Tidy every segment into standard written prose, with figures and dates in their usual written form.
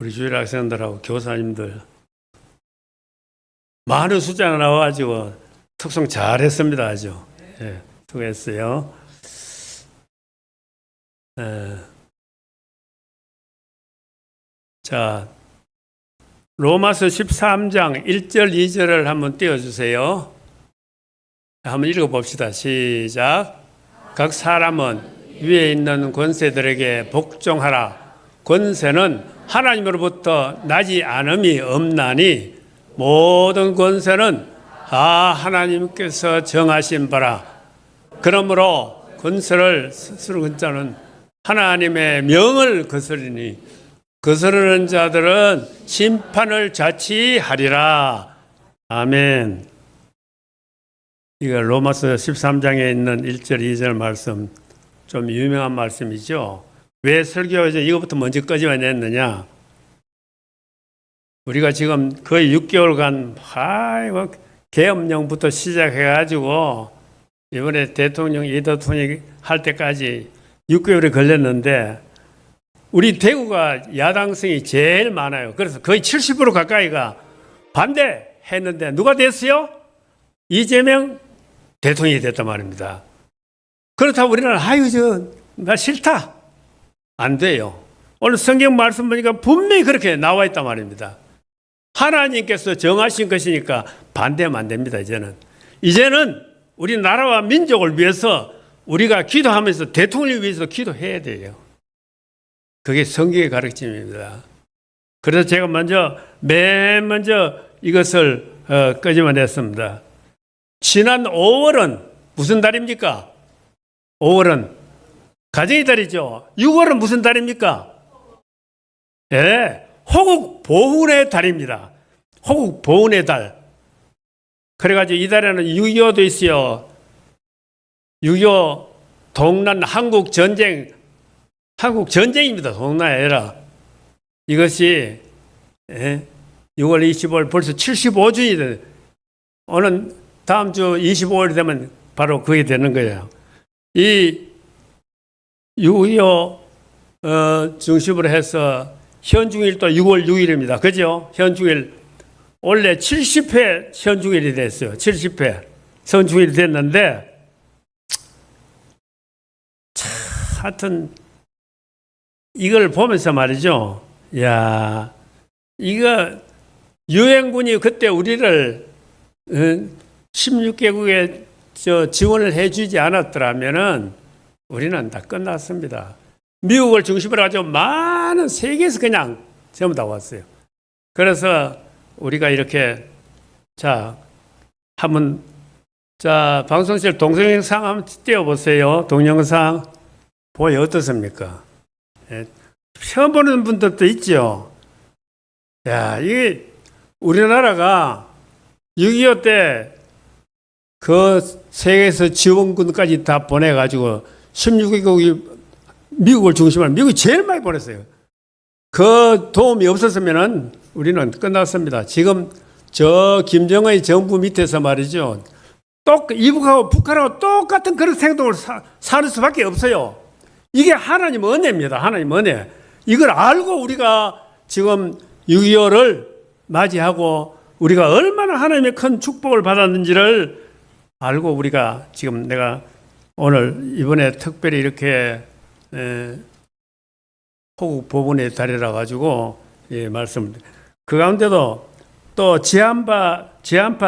우리 주일 학생들하고 교사님들 많은 숫자가 나와가지고 특송 잘했습니다. 아주. 예, 수고했어요. 자, 로마서 13장 1절 2절을 한번 띄워주세요. 한번 읽어봅시다. 시작. 각 사람은 위에 있는 권세들에게 복종하라. 권세는 하나님으로부터 나지 않음이 없나니 모든 권세는 다 하나님께서 정하신 바라. 그러므로 권세를 쓰는 자는 하나님의 명을 거스르니 거스르는 자들은 심판을 자취하리라. 아멘. 이거 로마서 13장에 있는 1절 2절 말씀 좀 유명한 말씀이죠. 왜 설교에서 이것부터 먼저 꺼집어냈느냐? 우리가 지금 거의 6개월간 계엄령부터 시작해가지고 이번에 대통령, 이 대통령이 할 때까지 6개월이 걸렸는데 우리 대구가 야당성이 제일 많아요. 그래서 거의 70% 가까이가 반대했는데 누가 됐어요? 이재명 대통령이 됐단 말입니다. 그렇다고 우리는 나 싫다. 안 돼요. 오늘 성경 말씀 보니까 분명히 그렇게 나와 있단 말입니다. 하나님께서 정하신 것이니까 반대하면 안 됩니다. 이제는 우리나라와 민족을 위해서 우리가 기도하면서 대통령을 위해서 기도해야 돼요. 그게 성경의 가르침입니다. 그래서 제가 맨 먼저 이것을 끄집어냈습니다. 지난 5월은 무슨 달입니까? 5월은 가정의 달이죠. 6월은 무슨 달입니까? 예, 호국 보훈의 달입니다. 호국 보훈의 달. 그래가지고 이 달에는 6.25도 있어요. 6.25 동란 한국 전쟁입니다. 동란이 아니라. 이것이 6월 25일 벌써 75주년이 돼. 오늘 다음 주 25일 되면 바로 그게 되는 거예요. 이 6.25 중심으로 해서 현중일도 6월 6일입니다. 그죠? 현중일 원래 70회 현중일이 됐어요. 70회 현중일이 됐는데 하여튼 이걸 보면서 말이죠. 야, 이거 유엔군이 그때 우리를 16개국에 지원을 해주지 않았더라면은 우리는 다 끝났습니다. 미국을 중심으로 가지고 많은 세계에서 그냥 전부 다 왔어요. 그래서 우리가 이렇게 방송실 동영상 한번 띄워보세요. 동영상 보여 어떻습니까? 예, 처음 보는 분들도 있죠. 야, 이게 우리나라가 6.25 때 그 세계에서 지원군까지 다 보내가지고 16개국이 미국을 중심으로 미국이 제일 많이 보냈어요. 그 도움이 없었으면 우리는 끝났습니다. 지금 저 김정은의 정부 밑에서 말이죠. 이북하고 북한하고 똑같은 그런 행동을 사는 수밖에 없어요. 이게 하나님 은혜입니다. 하나님 은혜. 이걸 알고 우리가 지금 6.25를 맞이하고 우리가 얼마나 하나님의 큰 축복을 받았는지를 알고 우리가 지금 내가 오늘 이번에 특별히 이렇게 호국 보훈의 달이라 가지고 말씀. 그 가운데도 또 지한파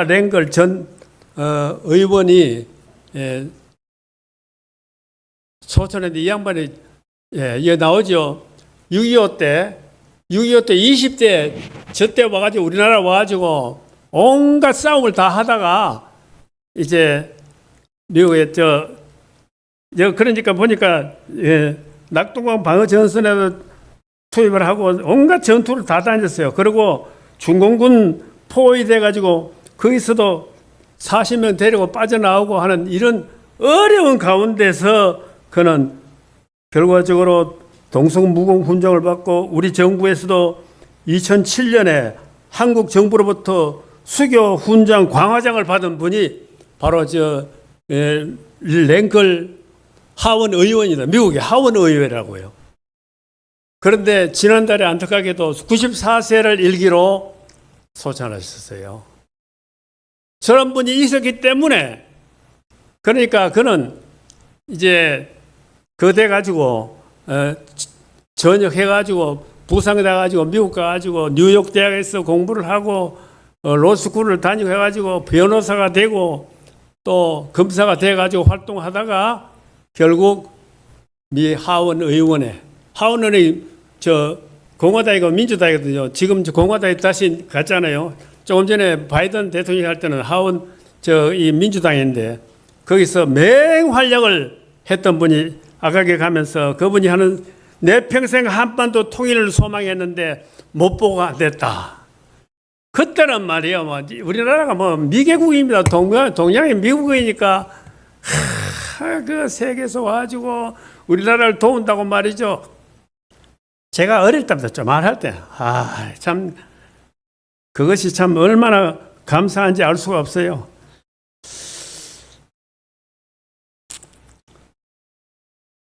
랭걸 전 의원이 소천했는데 이 양반이 이게 나오죠. 6.25 때 20대 저때 와가지고 우리나라 와가지고 온갖 싸움을 다 하다가 이제 미국에 그러니까 보니까 낙동강 방어 전선에도 투입을 하고 온갖 전투를 다 다녔어요. 그리고 중공군 포위돼 가지고 거기서도 40명 데리고 빠져나오고 하는 이런 어려운 가운데서 그는 결과적으로 동성무공 훈장을 받고 우리 정부에서도 2007년에 한국 정부로부터 수교 훈장 광화장을 받은 분이 바로 랭걸 하원 의원이다. 미국의 하원 의원이라고요. 그런데 지난달에 안타깝게도 94세를 일기로 소천하셨어요. 저런 분이 있었기 때문에, 그러니까 그는 이제 그돼 가지고 전역해가지고 부상돼가지고 미국 가가지고 뉴욕 대학에서 공부를 하고 로스쿨을 다니고 해가지고 변호사가 되고 또 검사가 돼가지고 활동하다가 결국 미 하원 의원에 저 공화당이고 민주당이거든요. 지금 공화당이 다시 갔잖아요. 조금 전에 바이든 대통령이 할 때는 하원 이 민주당인데 거기서 맹활약을 했던 분이 아까게 가면서 그분이 하는 내 평생 한반도 통일을 소망했는데 못 보고 됐다. 그때는 말이에요. 뭐 우리나라가 뭐 미개국입니다. 동양이 미국이니까 그 세계에서 와가지고 우리나라를 도운다고 말이죠. 제가 어릴 때부터 좀 말할 때, 참 그것이 참 얼마나 감사한지 알 수가 없어요.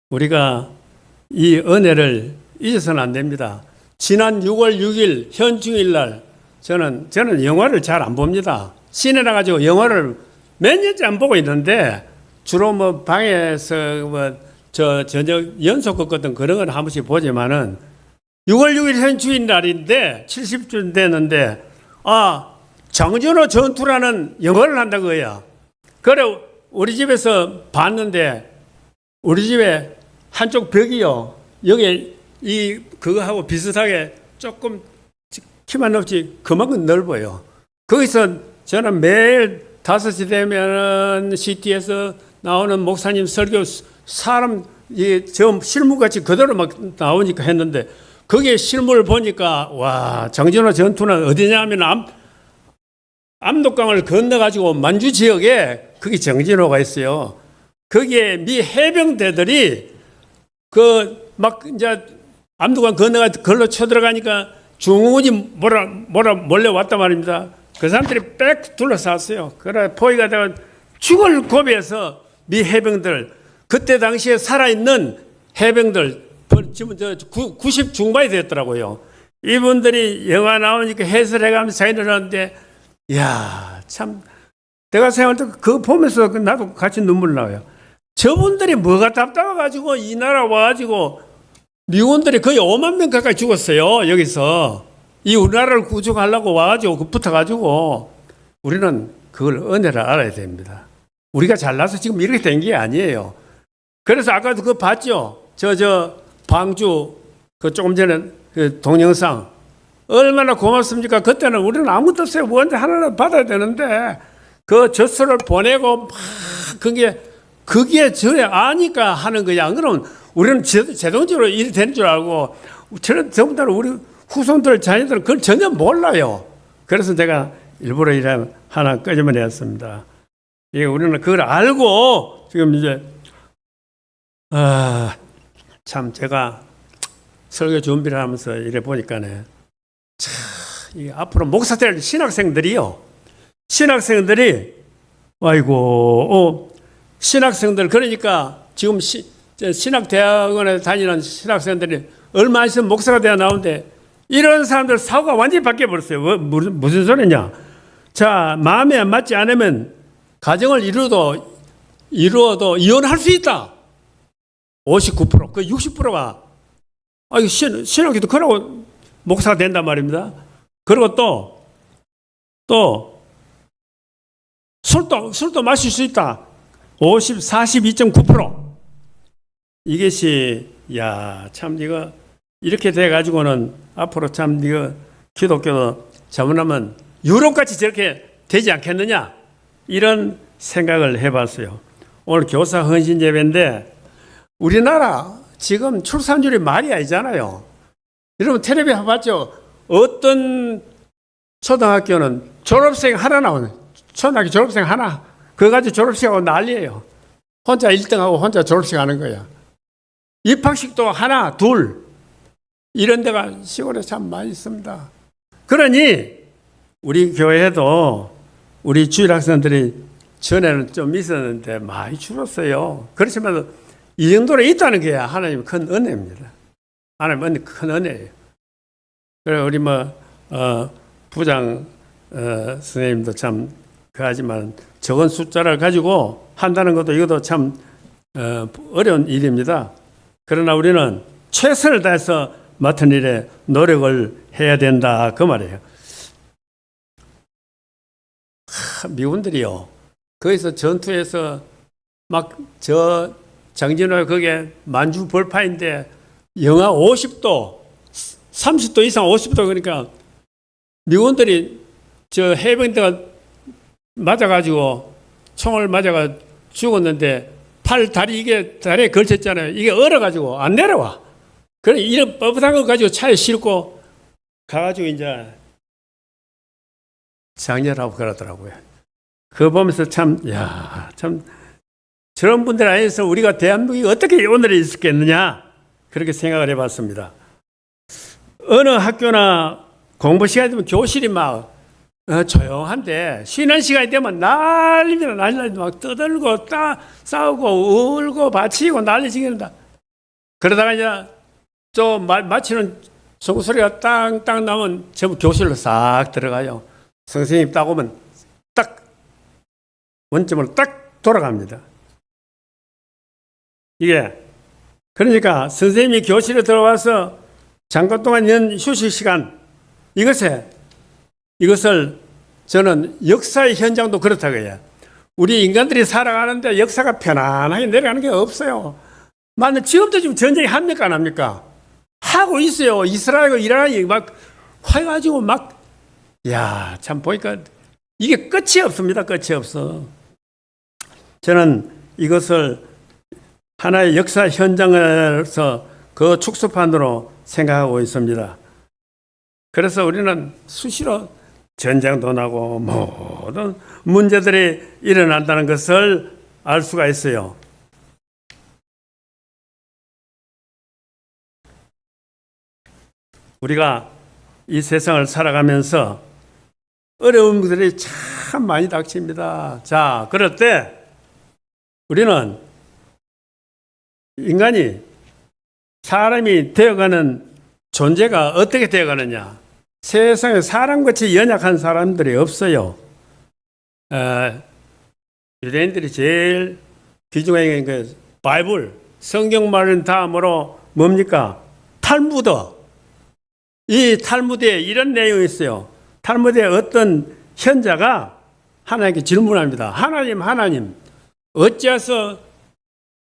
우리가 이 은혜를 잊어서는 안 됩니다. 지난 6월 6일 현충일 날 저는 영화를 잘 안 봅니다. 시내 나가지고 영화를 몇 년째 안 보고 있는데 주로 뭐 방에서 저녁 연속 같은 그런 건 한 번씩 보지만은 6월 6일 현충일 날인데 70주 됐는데 장준호 전투라는 영화를 한다고요. 그래 우리 집에서 봤는데 우리 집에 한쪽 벽이요. 여기 그거하고 비슷하게 조금 키만 높지 그만큼 넓어요. 거기서 저는 매일 5시 되면은 CT에서 나오는 목사님 설교 사람 저 실물같이 그대로 막 나오니까 했는데 거기에 실물을 보니까 와 장준호 전투는 어디냐 하면 압록강을 건너가지고 만주 지역에 거기 장진호가 있어요. 거기에 미 해병대들이 막 이제 압록강 건너가 걸로 쳐들어가니까 중군이 몰래 왔단 말입니다. 그 사람들이 빽 둘러쌌어요. 그래 포위가 되고 죽을 고비에서 미 해병들 그때 당시에 살아있는 해병들 지금 90 중반이 됐더라고요. 이분들이 영화 나오니까 해설해가면서 자기들 하는데 이야 참 내가 생각할 때 그거 보면서 나도 같이 눈물 나와요. 저분들이 뭐가 답답해가지고 이 나라 와가지고 미군들이 거의 5만 명 가까이 죽었어요. 여기서 이 우리나라를 구축하려고 와가지고 붙어가지고 우리는 그걸 은혜를 알아야 됩니다. 우리가 잘나서 지금 이렇게 된 게 아니에요. 그래서 아까도 그거 봤죠. 방주 그 조금 전에 그 동영상 얼마나 고맙습니까? 그때는 우리는 아무것도 없어요. 뭔지 하나를 받아야 되는데 그 젖소를 보내고 막 그게 저야 아니까 하는 거야. 그러면 우리는 자동적으로 일이 되는 줄 알고 저는 전부 다 우리 후손들 자녀들은 그걸 전혀 몰라요. 그래서 제가 일부러 이래 하나 끄집어냈습니다. 우리는 그걸 알고 지금 이제 참 제가 설교 준비를 하면서 이래 보니까네 참 앞으로 목사 될 신학생들이 신학생들 그러니까 지금 신학대학원에 다니는 신학생들이 얼마 있으면 목사가 되어 나오는데 이런 사람들 사고가 완전히 바뀌어버렸어요. 무슨 소리냐. 자, 마음에 안 맞지 않으면 가정을 이루어도 이혼할 수 있다. 59%, 그 60%가 신학기도 그러고 목사가 된단 말입니다. 그리고 또 술도 마실 수 있다. 42.9%. 이것이 참 이거 이렇게 돼 가지고는 앞으로 참 이거 기독교도 잘못하면 유럽같이 저렇게 되지 않겠느냐 이런 생각을 해봤어요. 오늘 교사 헌신 예배인데 우리나라 지금 출산율이 말이 아니잖아요. 여러분 텔레비 봤죠? 어떤 초등학교는 졸업생 하나 나오는 초등학교 졸업생 하나 그거 가지고 졸업식하고 난리예요. 혼자 1등하고 혼자 졸업식 하는 거야. 입학식도 하나 둘 이런 데가 시골에 참 많이 있습니다. 그러니 우리 교회에도 우리 주일 학생들이 전에는 좀 있었는데 많이 줄었어요. 그렇지만 이 정도로 있다는 게 하나님의 큰 은혜입니다. 하나님 은혜, 큰 은혜예요. 그래 우리 부장 선생님도 참 그하지만 적은 숫자를 가지고 한다는 것도 이것도 참 어려운 일입니다. 그러나 우리는 최선을 다해서 맡은 일에 노력을 해야 된다 그 말이에요. 미군들이요 거기서 전투에서 막 저 장진호 그게 만주 벌파인데 영하 50도 30도 이상 50도 그러니까 미군들이 저 해병대가 맞아가지고 총을 맞아가 죽었는데 팔 다리 이게 다리에 걸쳤잖아요. 이게 얼어가지고 안 내려와. 그래 이런 뻣뻣한 거 가지고 차에 싣고 가가지고 이제 장렬하고 그러더라고요. 그거 보면서 참 저런 분들 안에서 우리가 대한민국이 어떻게 오늘에 있었겠느냐 그렇게 생각을 해봤습니다. 어느 학교나 공부 시간이 되면 교실이 막 조용한데 쉬는 시간이 되면 난리입니다. 막 떠들고 싸우고 울고 바치고 난리지긴다. 그러다가 이제 또 마치는 종소리가 땅땅 나면 전부 교실로 싹 들어가요. 선생님 딱 오면 딱 원점으로 딱 돌아갑니다. 이게 그러니까 선생님이 교실에 들어와서 잠깐 동안 있는 휴식 시간 이것을 저는 역사의 현장도 그렇다고 해요. 우리 인간들이 살아가는데 역사가 편안하게 내려가는 게 없어요. 만약 지금도 지금 전쟁이 합니까 안 합니까? 하고 있어요. 이스라엘과 이란이 막 화해가지고 참 보니까 이게 끝이 없습니다. 끝이 없어. 저는 이것을 하나의 역사 현장에서 그 축소판으로 생각하고 있습니다. 그래서 우리는 수시로 전쟁도 나고 모든 문제들이 일어난다는 것을 알 수가 있어요. 우리가 이 세상을 살아가면서 어려움들이 참 많이 닥칩니다. 자, 그럴 때 우리는 인간이 사람이 되어가는 존재가 어떻게 되어가느냐. 세상에 사람같이 연약한 사람들이 없어요. 유대인들이 제일 귀중한 게 바이블, 성경 말은 다음으로 뭡니까? 탈무드. 이 탈무드에 이런 내용이 있어요. 탈무드에 어떤 현자가 하나님께 질문합니다. 하나님, 어찌해서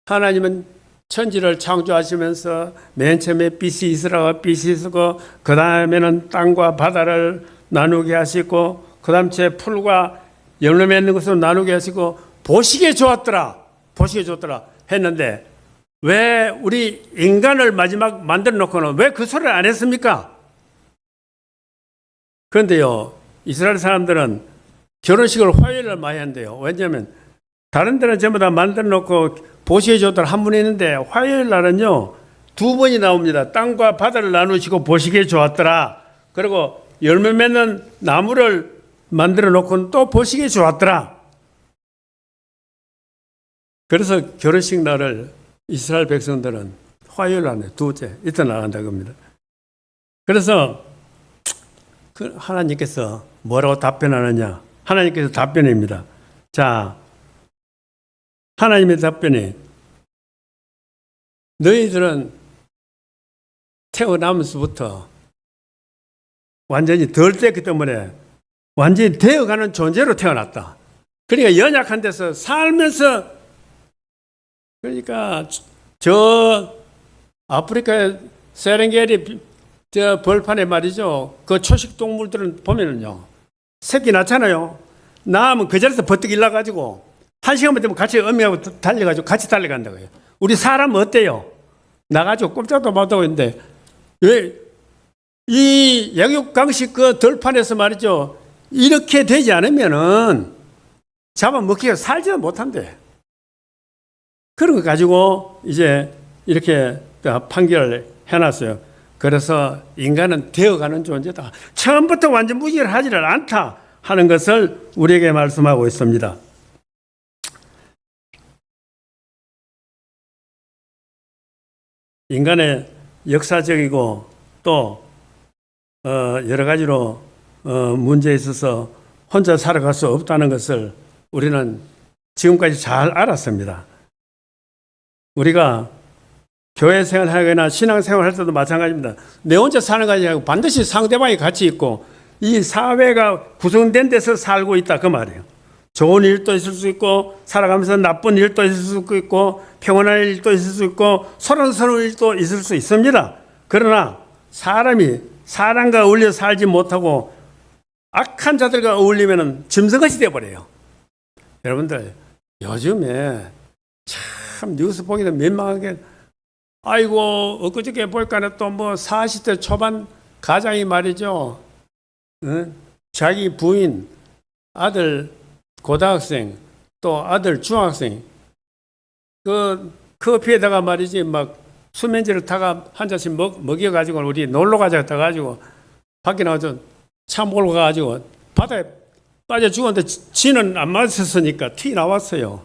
하나님은 천지를 창조하시면서 맨 처음에 빛이 있으라고 빛이 있었고 그 다음에는 땅과 바다를 나누게 하시고 그 다음 제 풀과 열매 맺는 것을 나누게 하시고 보시기에 좋았더라 했는데 왜 우리 인간을 마지막 만들어 놓고는 왜 그 소리를 안 했습니까? 그런데요 이스라엘 사람들은 결혼식을 화요일날 많이 한대요. 왜냐하면 다른 데는 전부 다 만들어 놓고 보시기에 좋더라 한 번 있는데 화요일 날은요 2번이 나옵니다. 땅과 바다를 나누시고 보시기에 좋았더라. 그리고 열매 맺는 나무를 만들어 놓고는 또 보시기에 좋았더라. 그래서 결혼식 날을 이스라엘 백성들은 화요일 날에 두째 이때 나간다고 합니다. 그래서 하나님께서 뭐라고 답변하느냐. 하나님께서 답변입니다. 자, 하나님의 답변이 너희들은 태어나면서부터 완전히 덜 됐기 때문에 완전히 되어가는 존재로 태어났다. 그러니까 연약한 데서 살면서 그러니까 저 아프리카의 세렝게리 저 벌판에 말이죠. 그 초식 동물들은 보면은요. 새끼 낳잖아요. 낳으면 그 자리에서 버뜩 일어나가지고 1시간만 되면 같이 어미하고 달려가지고 같이 달려간다고 해요. 우리 사람은 어때요? 나가지고 꼼짝도 못하고 있는데 왜 이 양육강식 그 들판에서 말이죠. 이렇게 되지 않으면은 잡아먹기가 살지도 못한대. 그런 거 가지고 이제 이렇게 판결을 해놨어요. 그래서 인간은 되어가는 존재다. 처음부터 완전 무지하지를 않다 하는 것을 우리에게 말씀하고 있습니다. 인간의 역사적이고 또 여러 가지로 문제에 있어서 혼자 살아갈 수 없다는 것을 우리는 지금까지 잘 알았습니다. 우리가 교회 생활하거나 신앙 생활할 때도 마찬가지입니다. 내 혼자 사는 것이 아니고 반드시 상대방이 같이 있고 이 사회가 구성된 데서 살고 있다 그 말이에요. 좋은 일도 있을 수 있고 살아가면서 나쁜 일도 있을 수 있고 평온한 일도 있을 수 있고 소란스러운 일도 있을 수 있습니다. 그러나 사람이 사람과 어울려 살지 못하고 악한 자들과 어울리면 짐승같이 되어버려요. 여러분들 요즘에 참 뉴스 보기도 민망하게 아이고 엊그저께 볼까는 또 뭐 40대 초반 가장이 말이죠. 자기 부인 아들 고등학생 또 아들 중학생 그 커피에다가 말이지 막 수면제를 타가 한 잔씩 먹여가지고 우리 놀러 가자 해가지고 밖에 나와서 차 몰고 가가지고 바다에 빠져 죽었는데 지는 안 맞았으니까 튀 나왔어요.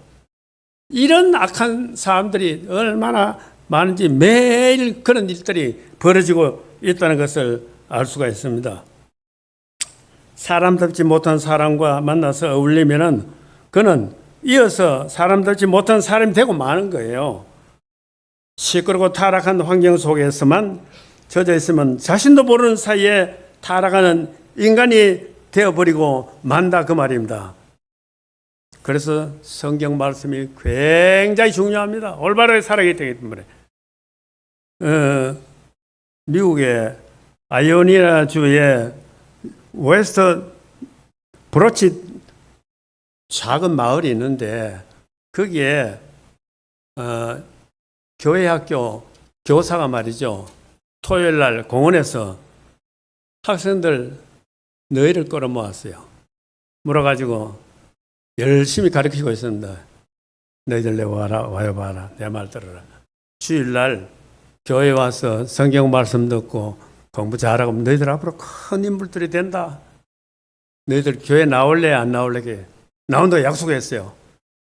이런 악한 사람들이 얼마나 많은지 매일 그런 일들이 벌어지고 있다는 것을 알 수가 있습니다. 사람답지 못한 사람과 만나서 어울리면은 그는 이어서 사람답지 못한 사람이 되고 마는 거예요. 시끄럽고 타락한 환경 속에서만 젖어 있으면 자신도 모르는 사이에 타락하는 인간이 되어버리고 만다 그 말입니다. 그래서 성경 말씀이 굉장히 중요합니다. 올바르게 살아가기 때문에. 미국의 아이오니아 주의 웨스트 브로치 작은 마을이 있는데 거기에 교회 학교 교사가 말이죠. 토요일 날 공원에서 학생들 너희를 끌어모았어요. 물어가지고 열심히 가르치고 있습니다. 너희들 내 와요 봐라. 내 말 들어라. 주일날 교회 와서 성경 말씀 듣고 공부 잘하고 너희들 앞으로 큰 인물들이 된다. 너희들 교회 나올래 안 나올래? 나온다고 약속했어요.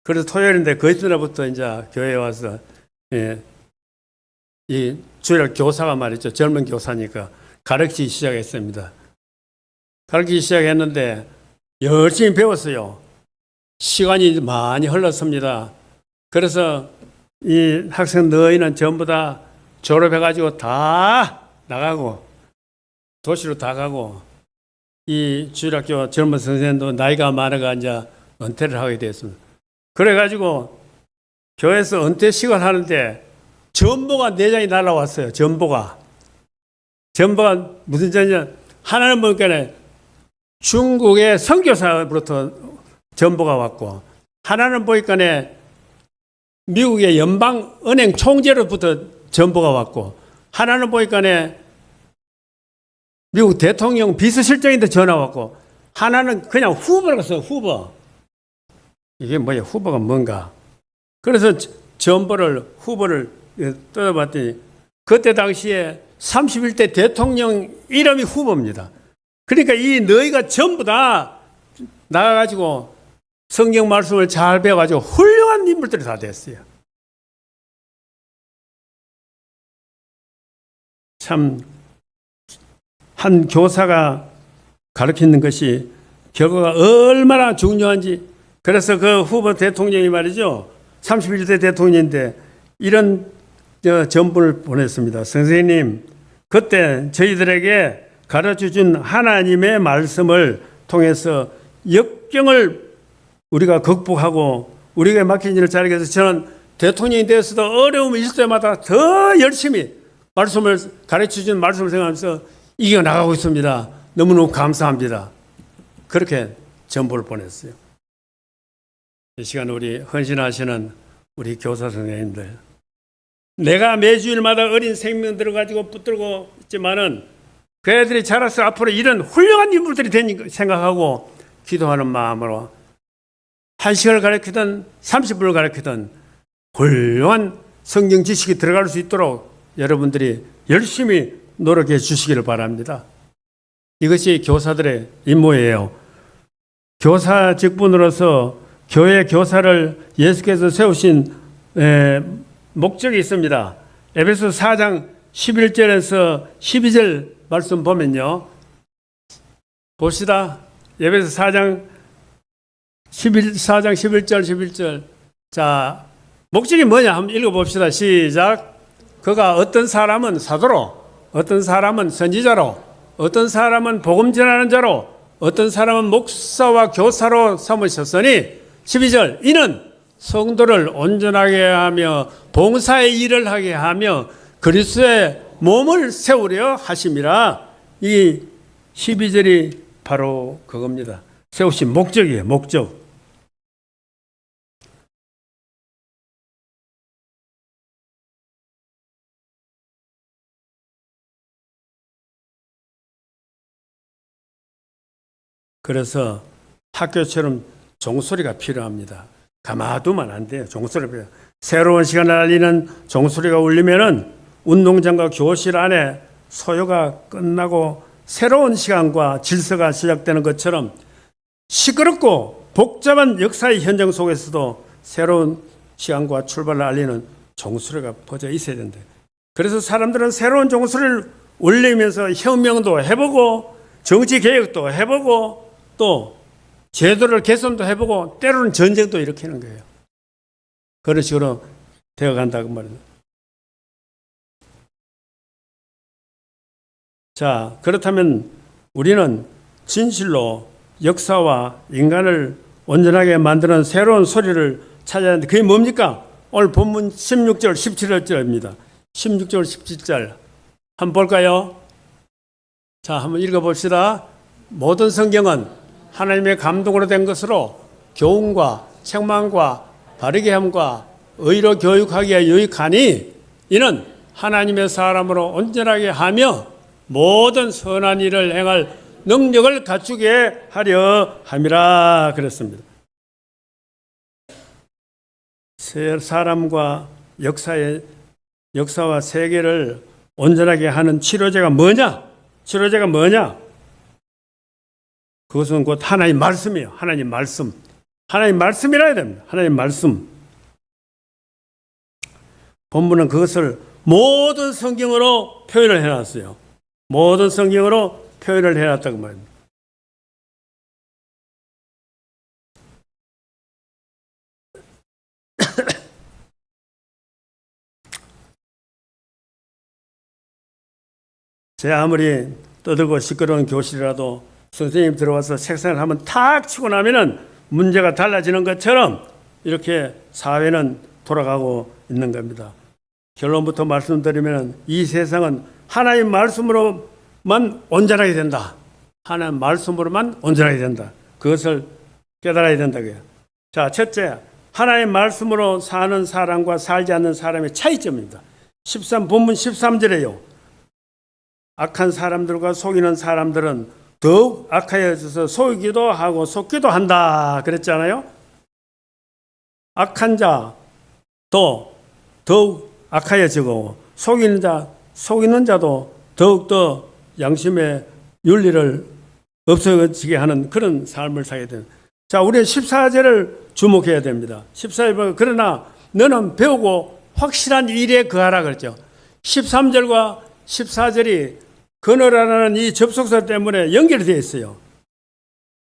그래서 토요일인데 그 이튿날부터 이제 교회에 와서 이 주일 교사가 말이죠. 젊은 교사니까 가르치기 시작했습니다. 가르치기 시작했는데 열심히 배웠어요. 시간이 많이 흘렀습니다. 그래서 이 학생 너희는 전부 다 졸업해가지고 다 나가고 도시로 다 가고 이 주일학교 젊은 선생님도 나이가 많아가 이제 은퇴를 하게 됐습니다. 그래가지고 교회에서 은퇴식을 하는데 전보가 4장이 날라왔어요. 전보가 무슨 전이냐 하나는 보니까 중국의 선교사로부터 전보가 왔고 하나는 보니까 미국의 연방은행 총재로부터 전보가 왔고 하나는 보니까 미국 대통령 비서실장인데 전화 왔고 하나는 그냥 후보를 갔어요. 후보. 이게 뭐야? 후보가 뭔가. 그래서 후보를 뜯어봤더니 그때 당시에 31대 대통령 이름이 후보입니다. 그러니까 이 너희가 전부 다 나가가지고 성경 말씀을 잘 배워가지고 훌륭한 인물들이 다 됐어요. 참 한 교사가 가르치는 것이 결과가 얼마나 중요한지. 그래서 그 후보 대통령이 말이죠. 31대 대통령인데 이런 전문을 보냈습니다. 선생님, 그때 저희들에게 가르쳐준 하나님의 말씀을 통해서 역경을 우리가 극복하고 우리가 막힌 일을 잘하게 해서 저는 대통령이 되어서도 어려움이 있을 때마다 더 열심히 말씀을 가르쳐준 말씀을 생각하면서 이겨나가고 있습니다. 너무너무 감사합니다. 그렇게 전보를 보냈어요. 이 시간 우리 헌신하시는 우리 교사 선생님들, 내가 매주일마다 어린 생명들을 가지고 붙들고 있지만은 그 애들이 자라서 앞으로 이런 훌륭한 인물들이 되는 생각하고 기도하는 마음으로 1시간을 가르치든 30분을 가르치든 훌륭한 성경 지식이 들어갈 수 있도록 여러분들이 열심히 노력해 주시기를 바랍니다. 이것이 교사들의 임무예요. 교사 직분으로서 교회 교사를 예수께서 세우신 목적이 있습니다. 에베소 4장 11절에서 12절 말씀 보면요. 봅시다. 에베소 4장 11절 11절. 자, 목적이 뭐냐 한번 읽어봅시다. 시작. 그가 어떤 사람은 사도로, 어떤 사람은 선지자로, 어떤 사람은 복음 전하는 자로, 어떤 사람은 목사와 교사로 삼으셨으니 12절. 이는 성도를 온전하게 하며 봉사의 일을 하게 하며 그리스도의 몸을 세우려 하심이라. 이 12절이 바로 그겁니다. 세우신 목적이에요. 목적. 그래서 학교처럼 종소리가 필요합니다. 가만두면 안 돼요. 종소리가 필요해요. 새로운 시간을 알리는 종소리가 울리면은 운동장과 교실 안에 소요가 끝나고 새로운 시간과 질서가 시작되는 것처럼 시끄럽고 복잡한 역사의 현장 속에서도 새로운 시간과 출발을 알리는 종소리가 퍼져 있어야 된다. 그래서 사람들은 새로운 종소리를 울리면서 혁명도 해보고 정치 개혁도 해보고 또 제도를 개선도 해보고 때로는 전쟁도 일으키는 거예요. 그런 식으로 되어간다고 말입니다. 자, 그렇다면 우리는 진실로 역사와 인간을 온전하게 만드는 새로운 소리를 찾아야 하는데 그게 뭡니까? 오늘 본문 16절, 17절입니다. 16절, 17절 한번 볼까요? 자, 한번 읽어봅시다. 모든 성경은 하나님의 감동으로 된 것으로 교훈과 책망과 바르게 함과 의로 교육하기에 유익하니 이는 하나님의 사람으로 온전하게 하며 모든 선한 일을 행할 능력을 갖추게 하려 함이라 그랬습니다. 사람과 역사와 세계를 온전하게 하는 치료제가 뭐냐? 치료제가 뭐냐? 그것은 곧 하나님 말씀이에요. 하나님 말씀. 하나님 말씀이라 해야 됩니다. 하나님 말씀. 본문은 그것을 모든 성경으로 표현을 해놨어요. 모든 성경으로 표현을 해놨다고 말입니다. 제 아무리 떠들고 시끄러운 교실이라도 선생님 들어와서 책상을 한번 탁 치고 나면은 문제가 달라지는 것처럼 이렇게 사회는 돌아가고 있는 겁니다. 결론부터 말씀드리면 이 세상은 하나님 말씀으로만 온전하게 된다. 하나님 말씀으로만 온전하게 된다. 그것을 깨달아야 된다고요. 자, 첫째, 하나님 말씀으로 사는 사람과 살지 않는 사람의 차이점입니다. 본문 13절에요. 악한 사람들과 속이는 사람들은 더욱 악하여져서 속이기도 하고 속기도 한다 그랬잖아요. 악한 자도 더욱 악하여지고 속이는 자도 더욱더 양심의 윤리를 없어지게 하는 그런 삶을 살게 됩니다. 자, 우리는 14절을 주목해야 됩니다. 14절 그러나 너는 배우고 확실한 일에 거하라 그랬죠. 13절과 14절이 그너라는 이 접속사 때문에 연결이 되어 있어요.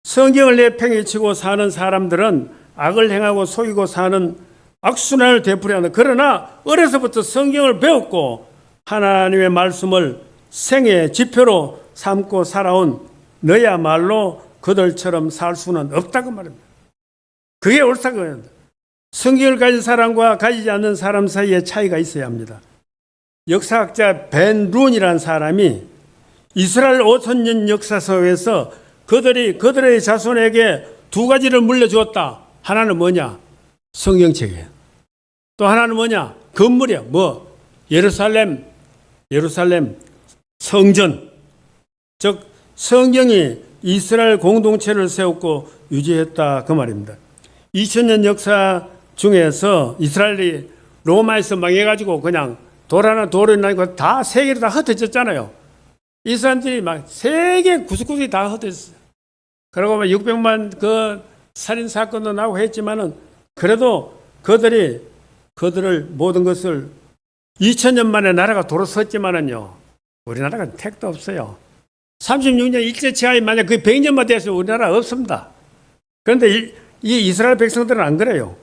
성경을 내팽개치고 사는 사람들은 악을 행하고 속이고 사는 악순환을 되풀이하는, 그러나 어려서부터 성경을 배웠고 하나님의 말씀을 생애의 지표로 삼고 살아온 너야말로 그들처럼 살 수는 없다고 말합니다. 그게 옳다고 합니다. 성경을 가진 사람과 가지지 않는 사람 사이에 차이가 있어야 합니다. 역사학자 벤 룬이라는 사람이 이스라엘 5,000년 역사 속에서 그들의 자손에게 두 가지를 물려주었다. 하나는 뭐냐? 성경책이에요. 또 하나는 뭐냐? 건물이야. 예루살렘 성전. 즉 성경이 이스라엘 공동체를 세웠고 유지했다 그 말입니다. 2000년 역사 중에서 이스라엘이 로마에서 망해가지고 그냥 돌 하나 돌이 나고 다 세계로 다 흩어졌잖아요. 이 사람들이 막 세계 구석구석이 다 흩어졌어요. 그리고 600만 그 살인 사건도 나고 했지만은 그래도 그들을 모든 것을 2000년 만에 나라가 돌아섰지만은요, 우리나라가 택도 없어요. 36년 일제치하에 만약 그 100년만 됐으면 우리나라 없습니다. 그런데 이 이스라엘 백성들은 안 그래요.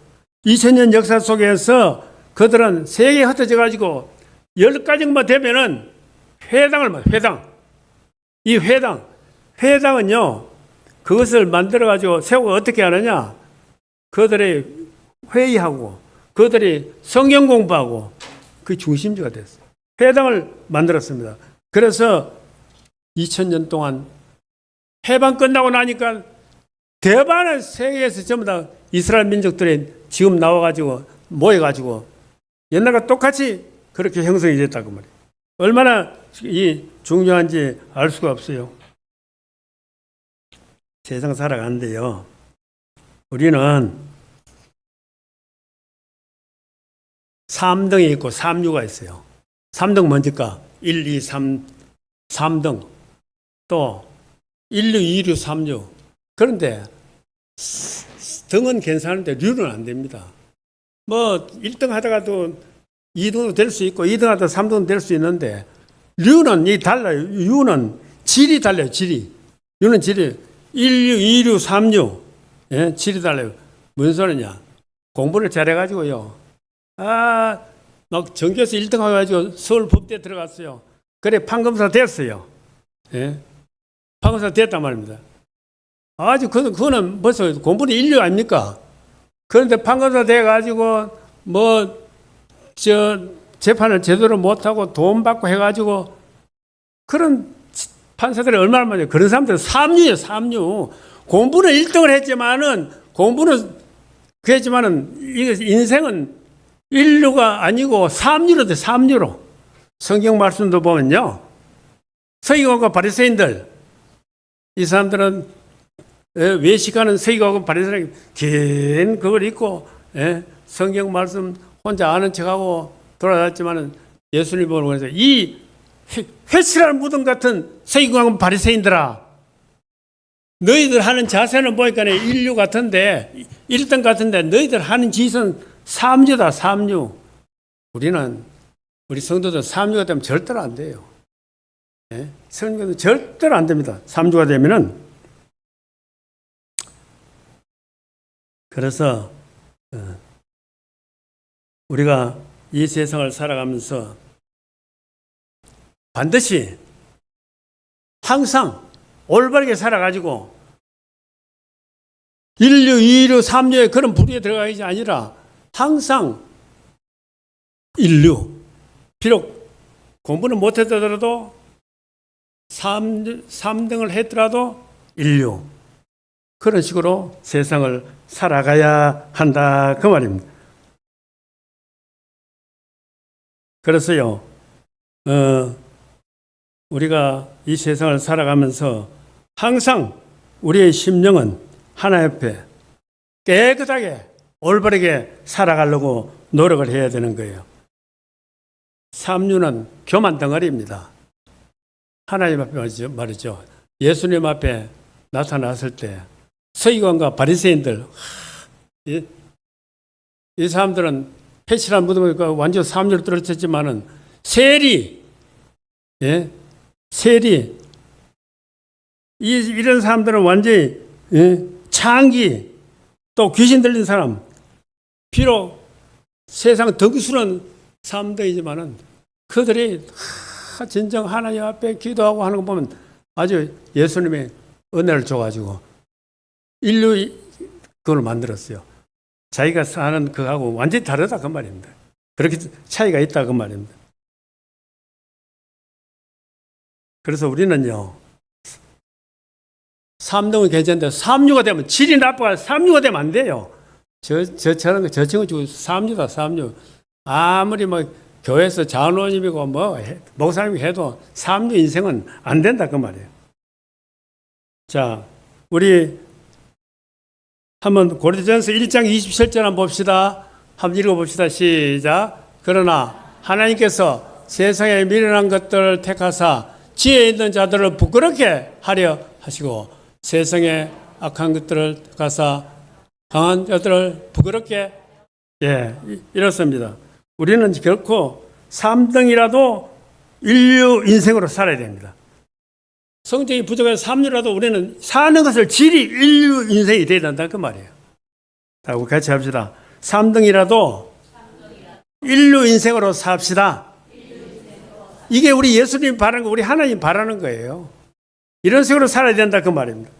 2000년 역사 속에서 그들은 세계에 흩어져 가지고 10가정만 되면은 회당. 이 회당은요, 그것을 만들어 가지고 세우고 어떻게 하느냐? 그들이 회의하고 그들이 성경 공부하고 그 중심지가 됐어요. 회당을 만들었습니다. 그래서 2000년 동안 해방 끝나고 나니까 대반의 세계에서 전부 다 이스라엘 민족들이 지금 나와가지고 모여가지고 옛날과 똑같이 그렇게 형성이 됐다고 말이에요. 얼마나 이 중요한지 알 수가 없어요. 세상 살아가는데요, 우리는 3등이 있고 3류가 있어요. 3등 뭔지까? 1, 2, 3등. 또 1류, 2류, 3류. 그런데 등은 괜찮은데 류는 안 됩니다. 뭐 1등 하다가도 2등도 될 수 있고 2등 하다가 3등도 될 수 있는데 류는 달라요. 류는 질이 달라요. 류는 질이 1류, 2류, 3류. 예? 질이 달라요. 무슨 소리냐? 공부를 잘해가지고요. 막 전교에서 1등 해가지고 서울 법대에 들어갔어요. 그래, 판검사 됐어요. 예? 판검사 됐단 말입니다. 아주 그거는 벌써 공부는 인류 아닙니까? 그런데 판검사 돼가지고 재판을 제대로 못하고 돈 받고 해가지고 그런 판사들이 얼마나 많아요. 그런 사람들은 3류예요. 공부는 1등을 했지만은 인생은 1류가 아니고 3류로 돼. 3류로. 성경 말씀도 보면요, 서기관과 바리새인들, 이 사람들은 외식하는 서기관과 바리새인들 긴 그걸 입고 성경 말씀 혼자 아는 척하고 돌아다녔지만은 예수님 보고 그래서 이 회칠한 무덤 같은 서기관과 바리새인들아, 너희들 하는 자세는 보니까 1류 같은데 1등 같은데 너희들 하는 짓은 3류다. 3류. 우리 성도들 3류가 되면 절대로 안 돼요. 성도는 절대로 안 됩니다. 3류가 되면은. 그래서 우리가 이 세상을 살아가면서 반드시 항상 올바르게 살아가지고 1류, 2류, 3류의 그런 부류에 들어가지 아니라 항상 1류. 비록 공부는 못했더라도 3등을 했더라도 1류. 그런 식으로 세상을 살아가야 한다. 그 말입니다. 그래서요, 우리가 이 세상을 살아가면서 항상 우리의 심령은 하나님 앞에 깨끗하게 올바르게 살아가려고 노력을 해야 되는 거예요. 3류는 교만 덩어리입니다. 하나님 앞에 말이죠. 예수님 앞에 나타났을 때 서기관과 바리새인들, 이 사람들은 회칠한 무덤이니까 완전 3류로 떨어졌지만은 세리, 이런 사람들은 완전히 창기, 또 귀신 들린 사람, 비록 세상 덩수는 3등이지만은 그들이 진정 하나님 앞에 기도하고 하는 거 보면 아주 예수님의 은혜를 줘가지고 인류 그걸 만들었어요. 자기가 사는 그하고 완전히 다르다 그 말입니다. 그렇게 차이가 있다 그 말입니다. 그래서 우리는요, 3등은 괜찮은데 3류가 되면 질이 나빠가 3류가 되면 안 돼요. 저 친구 지금 3류다 3류. 아무리 교회에서 장로님이고 목사님이 해도 3류 인생은 안 된다 그 말이에요. 자, 우리 한번 고린도전서 1장 27절 한번 봅시다. 한번 읽어봅시다. 시작. 그러나 하나님께서 세상에 미련한 것들을 택하사 지혜 있는 자들을 부끄럽게 하려 하시고 세상에 악한 것들을 택하사 강한 자들을 부끄럽게 이렇습니다. 우리는 결코 3등이라도 인류 인생으로 살아야 됩니다. 성적이 부족해서 3등이라도 우리는 사는 것을 질이 인류 인생이 돼야 된다 그 말이에요. 자, 우리 같이 합시다. 3등이라도 인류 인생으로 삽시다. 이게 우리 예수님 바라는 거, 우리 하나님 바라는 거예요. 이런 식으로 살아야 된다 그 말입니다.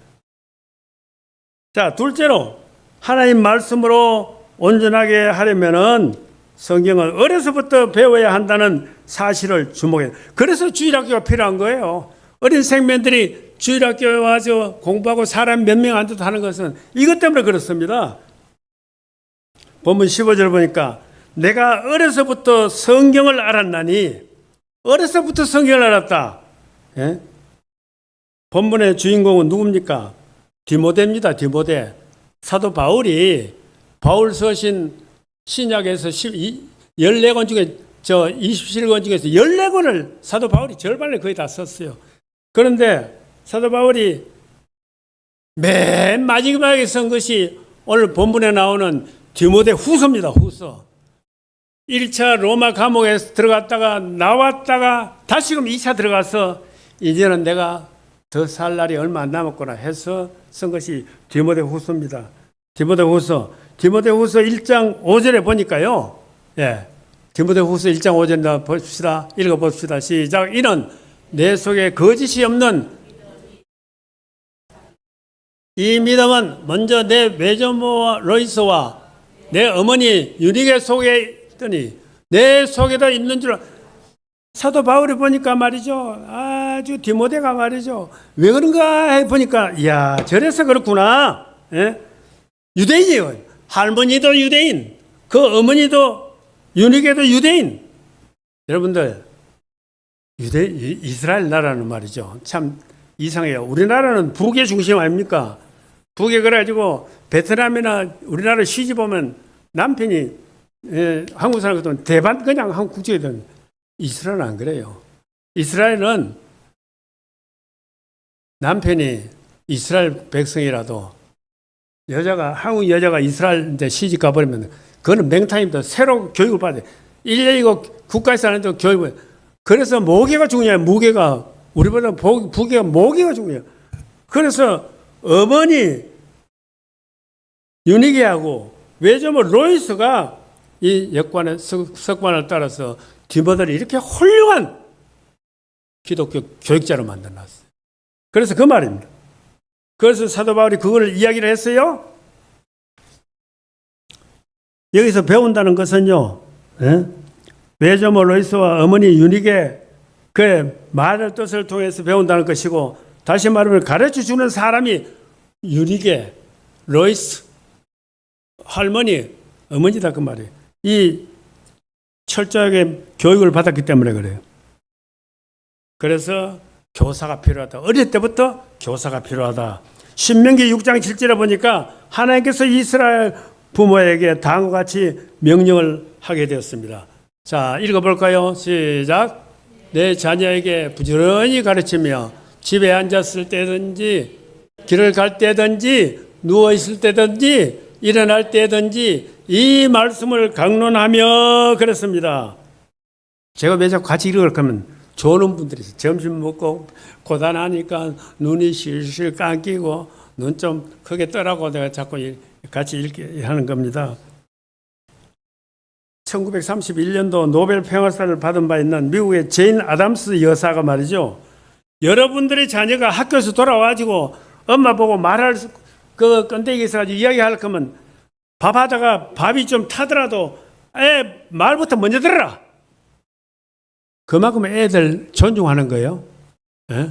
자, 둘째로 하나님 말씀으로 온전하게 하려면은 성경을 어려서부터 배워야 한다는 사실을 주목해요. 그래서 주일학교가 필요한 거예요. 어린 생명들이 주일학교에 와서 공부하고 사람 몇 명 안 돼도 하는 것은 이것 때문에 그렇습니다. 본문 15절 보니까 내가 어려서부터 성경을 알았나니, 어려서부터 성경을 알았다. 예? 본문의 주인공은 누굽니까? 디모데입니다. 디모데. 사도 바울이 바울 서신 신약에서 14권 중에 27권 중에서 14권을 사도 바울이 절반을 거의 다 썼어요. 그런데 사도 바울이 맨 마지막에 쓴 것이 오늘 본문에 나오는 디모데 후서입니다. 후서. 1차 로마 감옥에 들어갔다가 나왔다가 다시금 2차 들어가서 이제는 내가 더 살 날이 얼마 안 남았구나 해서 쓴 것이 디모데 후서입니다. 디모데 후서 1장 5절에 보니까요. 예. 디모데 후서 1장 5절에 봅시다. 읽어봅시다. 시작. 이는 내 속에 거짓이 없는 이 믿음은 먼저 내 외조모 로이스와 내 어머니 유니게 속에 있더니 내 속에도 있는 줄. 사도 바울이 보니까 말이죠. 아주 디모데가 말이죠. 왜 그런가 해 보니까 이야 저래서 그렇구나. 예? 유대인이에요. 할머니도 유대인, 그 어머니도 유니게도 유대인. 여러분들 이스라엘 나라는 말이죠. 참 이상해요. 우리나라는 북의 중심 아닙니까? 북에 그래가지고 베트남이나 우리나라 시집 오면 남편이 한국 사람 같으면 대반 그냥 한국 국적이든 이스라엘은 안 그래요. 이스라엘은 남편이 이스라엘 백성이라도 한국 여자가 이스라엘 시집 가버리면 그거는 맹탕입니다. 새로 교육을 받아요. 1년이고 국가에서 하는데 교육을. 그래서 모계가 중요해요. 무게가. 우리보다 부계가 모계가 중요해요. 그래서 어머니 유니게하고 외조모 로이스가 이 역관의 석관을 따라서 디모데를 이렇게 훌륭한 기독교 교육자로 만들어놨어요. 그래서 그 말입니다. 그래서 사도 바울이 그걸 이야기를 했어요. 여기서 배운다는 것은요. 예? 외조모 로이스와 어머니 유니게 그 말의 뜻을 통해서 배운다는 것이고, 다시 말하면 가르쳐주는 사람이 유니게, 로이스, 할머니, 어머니다 그 말이에요. 이 철저하게 교육을 받았기 때문에 그래요. 그래서 교사가 필요하다. 어릴 때부터 교사가 필요하다. 신명기 6장 7절에 보니까 하나님께서 이스라엘 부모에게 다음과 같이 명령을 하게 되었습니다. 자, 읽어볼까요? 시작. 내 자녀에게 부지런히 가르치며 집에 앉았을 때든지 길을 갈 때든지 누워있을 때든지 일어날 때든지 이 말씀을 강론하며 그랬습니다. 제가 왜 자꾸 같이 읽을 거면 좋은 분들이 점심 먹고 고단하니까 눈이 실실 감기고 눈 좀 크게 떠라고 내가 자꾸 같이 읽게 하는 겁니다. 1931년도 노벨 평화상을 받은 바 있는 미국의 제인 아담스 여사가 말이죠. 여러분들의 자녀가 학교에서 돌아와가지고 엄마 보고 말할 그 건데기 있어가지고 이야기할 거면 밥하다가 밥이 좀 타더라도 애 말부터 먼저 들어라. 그만큼 애들 존중하는 거예요. 예?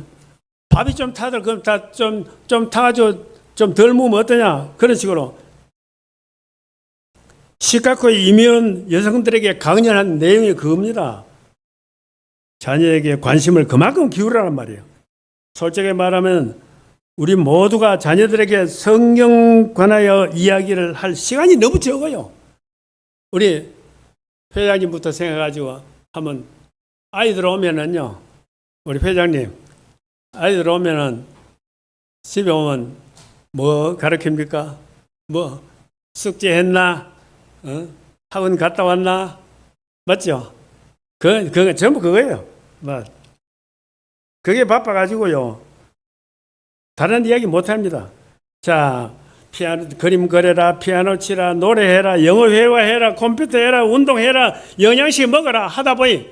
밥이 좀 타더라. 그럼 다 좀 타가지고 좀 덜 먹으면 어떠냐. 그런 식으로. 시카고 이민 여성들에게 강연한 내용이 그겁니다. 자녀에게 관심을 그만큼 기울이라는 말이에요. 솔직히 말하면 우리 모두가 자녀들에게 성경 관하여 이야기를 할 시간이 너무 적어요. 우리 회장님부터 생각해가지고 한번 아이들 오면은요, 우리 회장님, 아이들 오면은 집에 오면 뭐 가르칩니까? 뭐 숙제했나? 학원 갔다 왔나? 맞죠? 그거 전부 그거예요. 뭐 그게 바빠가지고요. 다른 이야기 못합니다. 자, 피아노 그림 그려라, 피아노 치라, 노래해라, 영어 회화해라, 컴퓨터 해라, 운동해라, 영양식 먹어라 하다 보니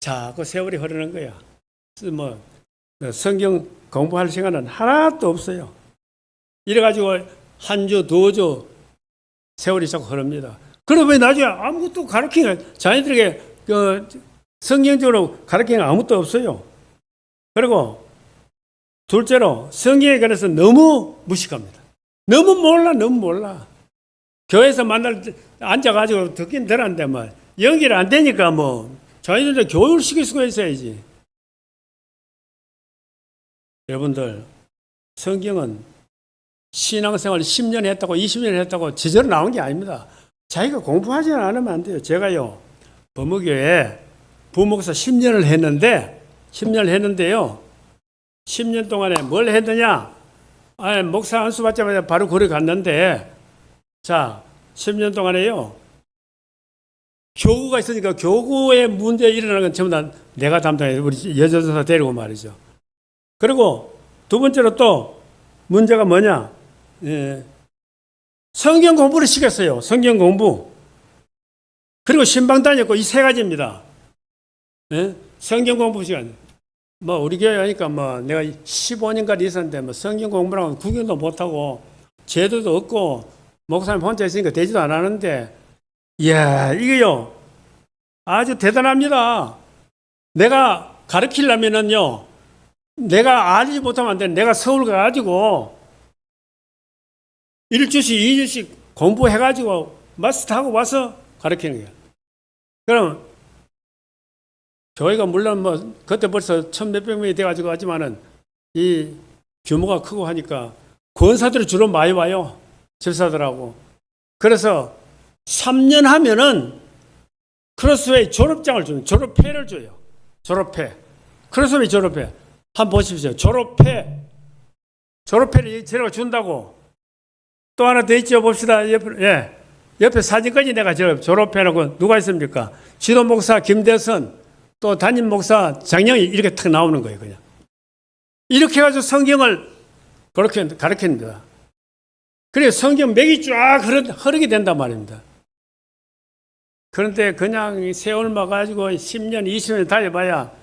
자, 그 세월이 흐르는 거야. 뭐 성경 공부할 시간은 하나도 없어요. 이래가지고 한 주, 두 주 세월이 자꾸 흐릅니다. 그러면 나중에 아무것도 가르치는 자녀들에게 그 성경적으로 가르치는 아무것도 없어요. 그리고 둘째로 성경에 관해서 너무 무식합니다. 너무 몰라. 교회에서 만날 때 앉아가지고 듣긴 들었는데 뭐 연결 안 되니까 뭐 자녀들한테 교육을 시킬 수가 있어야지. 여러분들 성경은 신앙생활 10년 했다고 20년 했다고 제대로 나온 게 아닙니다. 자기가 공부하지 않으면 안 돼요. 제가요 범어교회 부목사 10년을 했는데요. 10년 동안에 뭘 했느냐? 목사 안수 받자마자 바로 거기 갔는데, 자, 10년 동안에요. 교구가 있으니까 교구의 문제 일어나는 건 전부 다 내가 담당해요. 우리 여전사 데리고 말이죠. 그리고 두 번째로 또 문제가 뭐냐? 성경 공부를 시켰어요. 성경 공부. 그리고 신방 다녔고 이 세 가지입니다. 성경 공부 시간. 뭐 우리 교회 하니까 뭐 내가 15년까지 있었는데 뭐 성경 공부랑 구경도 못하고 제도도 없고 목사님 혼자 있으니까 되지도 않았는데 이야 이게요 아주 대단합니다. 내가 가르치려면은요 내가 알지 못하면 안 돼. 내가 서울 가가지고 1주씩 2주씩 공부해가지고 마스터하고 와서 가르치는 거야. 그럼 교회가 물론 뭐 그때 벌써 1,몇백 명이 돼가지고 하지만은 이 규모가 크고 하니까 권사들이 주로 많이 와요. 집사들하고. 그래서 3년 하면은 크로스웨이 졸업장을 줘요. 졸업회를 줘요. 졸업회. 크로스웨이 졸업회. 한번 보십시오. 졸업회를 제가 준다고. 또 하나 더 있죠. 봅시다. 옆에 사진까지 내가 졸업해놓고 누가 있습니까? 지도 목사 김대선, 또 담임 목사 장영이 이렇게 탁 나오는 거예요. 그냥. 이렇게 해가지고 성경을 그렇게 가르칩니다. 그래서 성경 맥이 쫙 흐르게 된단 말입니다. 그런데 그냥 세월만 가지고 10년, 20년 다녀봐야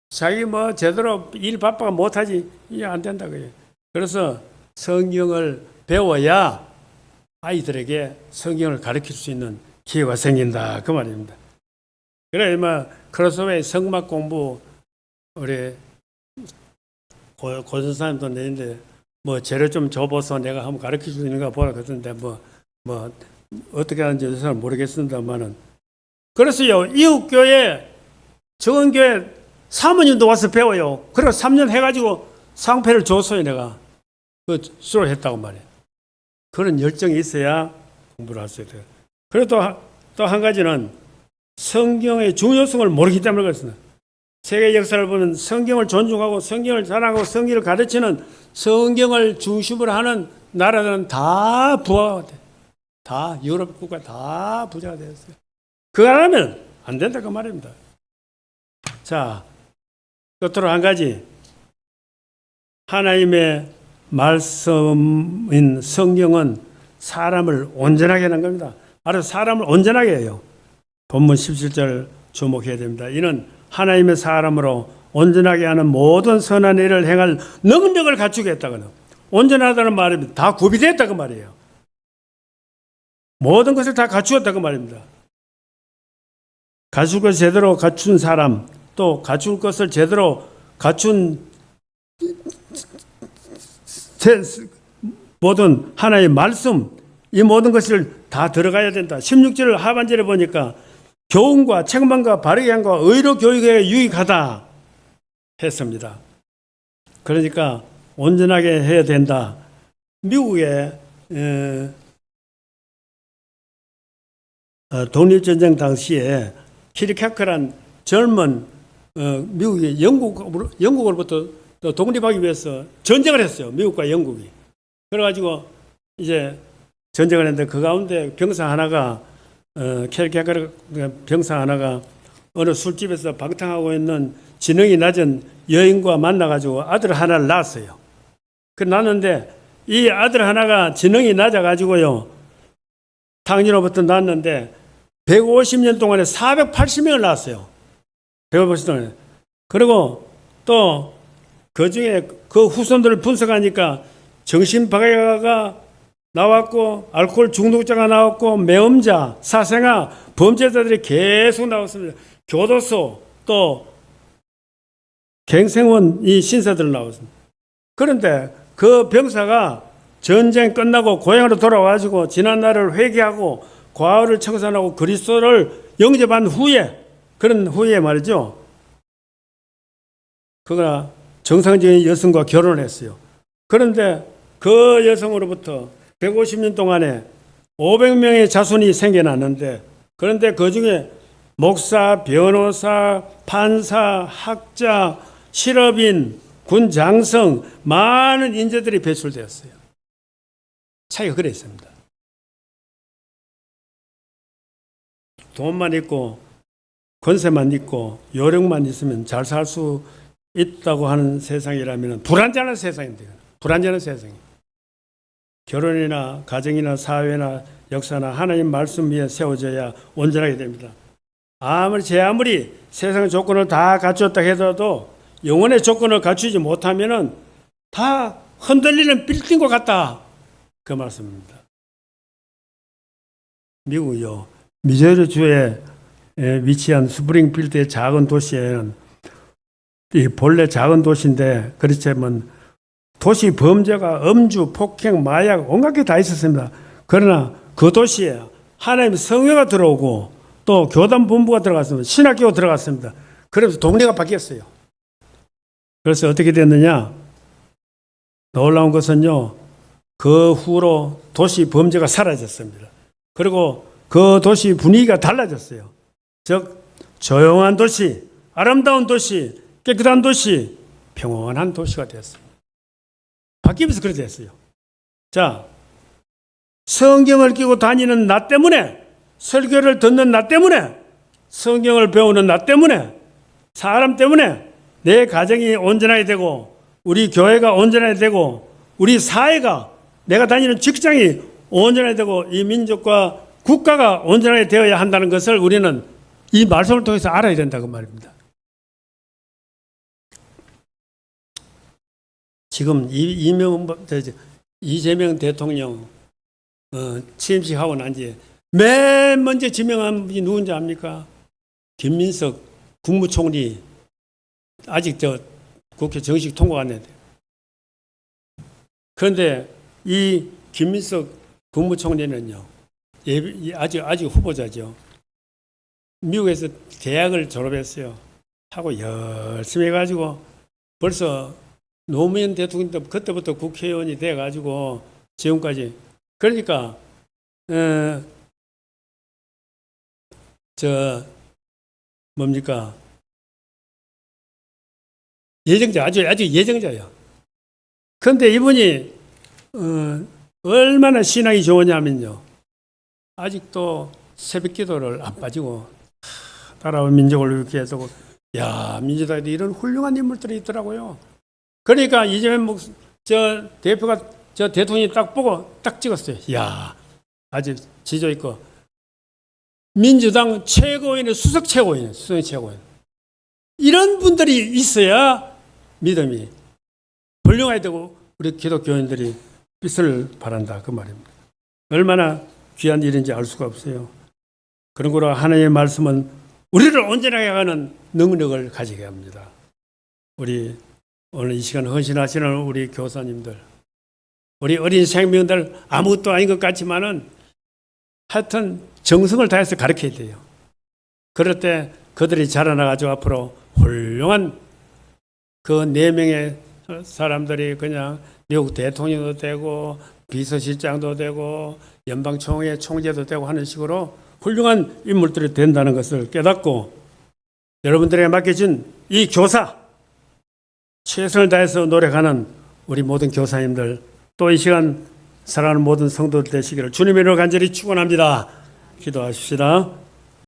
자기 뭐 제대로 일 바빠가 못하지 이게 안 된다 그래요. 그래서 성경을 배워야 아이들에게 성경을 가르칠 수 있는 기회가 생긴다 그 말입니다. 그래 뭐 크로스웨이 성막 공부 우리 고선사님도 내는데 뭐 재료 좀 줘봐서 내가 한번 가르칠 수 있는가 보라 그러던데 뭐 어떻게 하는지 잘 모르겠습니다만은 그래서요 이웃교회 정은교회 사모님도 와서 배워요. 그래서 3년 해가지고 상패를 줬어요 내가 그 수료를 했다고 말이에요. 그런 열정이 있어야 공부를 할 수 있어요. 그리고 또 한 가지는 성경의 중요성을 모르기 때문에 그렇습니다. 세계 역사를 보면 성경을 존중하고 성경을 사랑하고 성경을 가르치는 성경을 중심으로 하는 나라들은 다 부자가 돼. 다 유럽 국가 다 부자가 되었어요. 그거 안 하면 안 된다 그 말입니다. 자, 끝으로 한 가지. 하나님의 말씀인 성경은 사람을 온전하게 하는 겁니다. 알아서 사람을 온전하게 해요. 본문 17절 주목해야 됩니다. 이는 하나님의 사람으로 온전하게 하는 모든 선한 일을 행할 능력을 갖추게 했다고요. 온전하다는 말은 다 구비되었다 그 말이에요. 모든 것을 다 갖추었다 그 말입니다. 갖출 것을 제대로 갖춘 사람, 또 갖출 것을 제대로 갖춘 모든 하나의 말씀, 이 모든 것을 다 들어가야 된다. 16절 하반절에 보니까 교훈과 책망과 바르게 함과 의로 교육에 유익하다 했습니다. 그러니까 온전하게 해야 된다. 미국의 독립전쟁 당시에 키르케크란 젊은 미국이 영국으로부터 독립하기 위해서 전쟁을 했어요. 미국과 영국이. 그래가지고 이제 전쟁을 했는데 그 가운데 병사 하나가 키르케크 병사 하나가 어느 술집에서 방탕하고 있는 지능이 낮은 여인과 만나가지고 아들 하나를 낳았어요. 그 낳았는데 이 아들 하나가 지능이 낮아가지고요. 당뇨로부터 낳았는데 150년 동안에 480명을 낳았어요. 150년 동안에. 그리고 또 그 중에 그 후손들을 분석하니까 정신박애가 나왔고 알코올 중독자가 나왔고 매음자, 사생아, 범죄자들이 계속 나왔습니다. 교도소 또 갱생원 이 신사들 나왔습니다. 그런데 그 병사가 전쟁 끝나고 고향으로 돌아와가지고 지난 날을 회개하고 과거를 청산하고 그리스도를 영접한 후에 그런 후에 말이죠. 그가 정상적인 여성과 결혼을 했어요. 그런데 그 여성으로부터 150년 동안에 500명의 자손이 생겨났는데 그런데 그 중에 목사, 변호사, 판사, 학자, 실업인, 군 장성 많은 인재들이 배출되었어요. 차이가 그래 있습니다. 돈만 있고 권세만 있고 요령만 있으면 잘 살 수 있다고 하는 세상이라면 불안전한 세상인데 불안전한 세상이. 결혼이나 가정이나 사회나 역사나 하나님 말씀 위에 세워져야 온전하게 됩니다. 아무리 세상 조건을 다 갖췄다 해도 영혼의 조건을 갖추지 못하면은 다 흔들리는 빌딩과 같다. 그 말씀입니다. 미국이요. 미주리 주에 위치한 스프링필드의 작은 도시에는 이 본래 작은 도시인데 그렇지만 도시 범죄가 음주, 폭행, 마약 온갖 게 다 있었습니다. 그러나 그 도시에 하나님의 성회가 들어오고 또 교단 본부가 들어갔습니다. 신학교가 들어갔습니다. 그래서 동네가 바뀌었어요. 그래서 어떻게 됐느냐? 놀라운 것은요. 그 후로 도시 범죄가 사라졌습니다. 그리고 그 도시 분위기가 달라졌어요. 즉 조용한 도시, 아름다운 도시, 깨끗한 도시, 평온한 도시가 되었습니다. 바뀌면서 그렇게 됐어요. 자, 성경을 끼고 다니는 나 때문에, 설교를 듣는 나 때문에, 성경을 배우는 나 때문에, 사람 때문에 내 가정이 온전하게 되고 우리 교회가 온전하게 되고 우리 사회가 내가 다니는 직장이 온전하게 되고 이 민족과 국가가 온전하게 되어야 한다는 것을 우리는 이 말씀을 통해서 알아야 된다고 말입니다. 지금 이재명 대통령 취임식하고 난 뒤에 맨 먼저 지명한 분이 누군지 압니까? 김민석 국무총리. 아직 국회 정식 통과가 안 됐는데. 그런데 이 김민석 국무총리는요, 아직 후보자죠. 미국에서 대학을 졸업했어요. 하고 열심히 해가지고 벌써 노무현 대통령도 그때부터 국회의원이 돼가지고 지금까지. 그러니까 예정자, 아주 예정자예요. 그런데 이분이 얼마나 신앙이 좋으냐면요. 아직도 새벽 기도를 안 빠지고 따라온 민족을 위해 두고, 야, 민주당에 이런 훌륭한 인물들이 있더라고요. 그러니까 이재명 대표가 대통령이 딱 보고 딱 찍었어요. 야, 아주 지조 있고 민주당 최고위원회 수석 최고위원. 이런 분들이 있어야 믿음이 훌륭하게 되고 우리 기독교인들이 빛을 발한다. 그 말입니다. 얼마나 귀한 일인지 알 수가 없어요. 그런 거로 하나님의 말씀은 우리를 온전하게 하는 능력을 가지게 합니다. 우리 오늘 이 시간 헌신하시는 우리 교사님들, 우리 어린 생명들 아무것도 아닌 것 같지만은 하여튼 정성을 다해서 가르쳐야 돼요. 그럴 때 그들이 자라나가지고 앞으로 훌륭한 그 4명의 사람들이 그냥 미국 대통령도 되고 비서실장도 되고 연방총회 총재도 되고 하는 식으로 훌륭한 인물들이 된다는 것을 깨닫고 여러분들에게 맡겨진 이 교사, 최선을 다해서 노력하는 우리 모든 교사님들, 또 이 시간 사랑하는 모든 성도들 되시기를 주님의 이름으로 간절히 축원합니다. 기도하십시다.